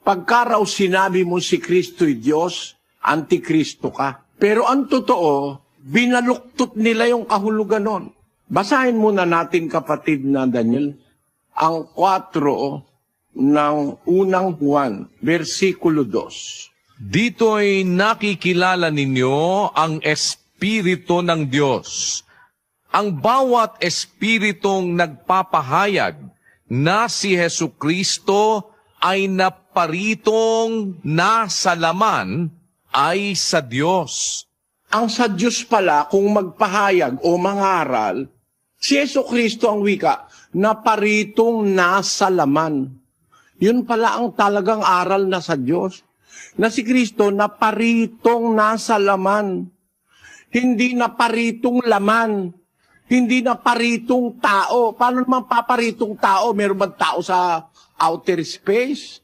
Pagka raw sinabi mo si Kristo'y Diyos, antikristo ka. Pero ang totoo, binaluktot nila yung kahulugan nun. Basahin muna natin, kapatid na Daniel, ang 4 ng unang Juan, versikulo 2. Dito'y nakikilala ninyo ang Espiritu ng Diyos. Ang bawat Espiritong nagpapahayag na si Hesukristo ay naparitong nasa laman ay sa Diyos. Ang sa Diyos pala, kung magpahayag o mangaral, si Hesukristo ang wika, naparitong nasa laman. Yun pala ang talagang aral na sa Diyos. Na si Kristo naparitong nasa laman. Hindi naparitong laman. Hindi naparitong tao. Paano naman paparitong tao? Meron bang tao sa outer space?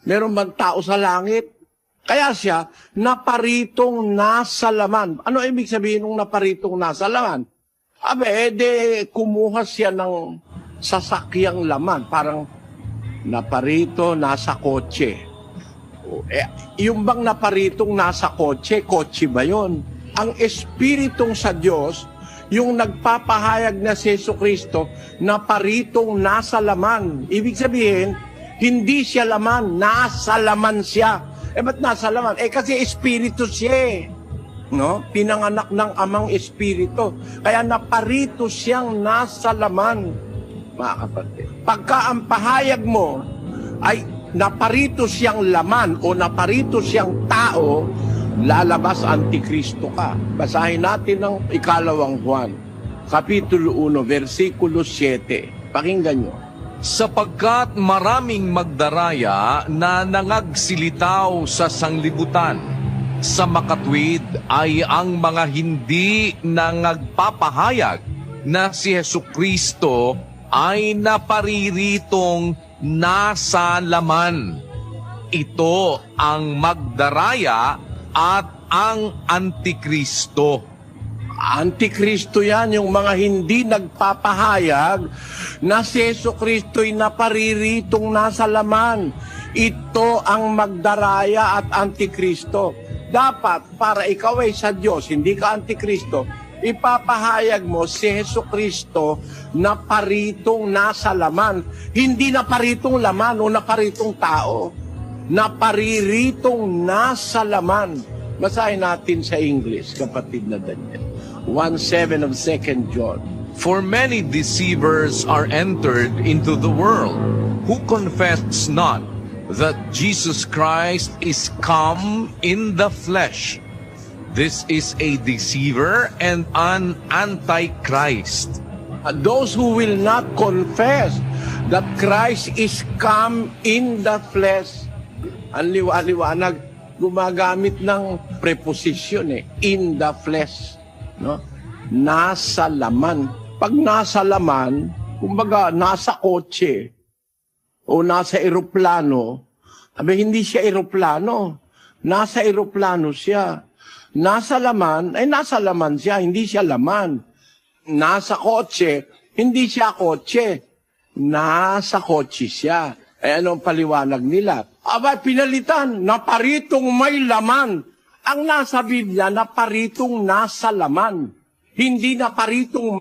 Meron bang tao sa langit? Kaya siya, naparitong nasa laman. Ano ibig sabihin ng naparitong nasa laman? Kumuha siya ng sasakyang laman. Parang naparito nasa kotse. Yung bang naparitong nasa kotse ba yon? Ang Espiritong sa Diyos, yung nagpapahayag na si Jesucristo, naparitong nasa laman. Ibig sabihin, hindi siya laman, nasa laman siya. Ba't nasa laman? Kasi Espiritu siya. No? Pinanganak ng Amang Espiritu. Kaya naparito siyang nasa laman. Mga kapatid. Pagka ang pahayag mo ay naparito siyang laman o naparito siyang tao, lalabas antikristo ka. Basahin natin ang 2 Juan, Kapitulo 1, versikulo 7. Pakinggan nyo. Sapagkat maraming magdaraya na nangagsilitaw sa sanglibutan, sa makatwid ay ang mga hindi nangagpapahayag na si Hesukristo ay napariritong nasa laman. Ito ang magdaraya at ang antikristo. Antikristo yan, yung mga hindi nagpapahayag na si Jesucristo'y napariritong nasa laman. Ito ang magdaraya at antikristo. Dapat, para ikaw ay sa Diyos, hindi ka antikristo, ipapahayag mo si Jesucristo na paritong nasa laman. Hindi na paritong laman o naparitong tao. Napariritong nasa laman. Basahin natin sa English, kapatid na Daniel. 1:7 of 2 John. For many deceivers are entered into the world, who confess not that Jesus Christ is come in the flesh. This is a deceiver and an antichrist. Those who will not confess that Christ is come in the flesh. Ang liwanag, gumagamit ng preposition in the flesh. No? Nasa laman. Pag nasa laman, kumbaga nasa kotse o nasa eroplano, hindi siya eroplano. Nasa eroplano siya. Nasa laman, nasa laman siya, hindi siya laman. Nasa kotse, hindi siya kotse. Nasa kotse siya. Anong paliwanag nila? Pinalitan, naparitong may laman. Ang nasa Biblia, naparitong nasa laman. Hindi naparitong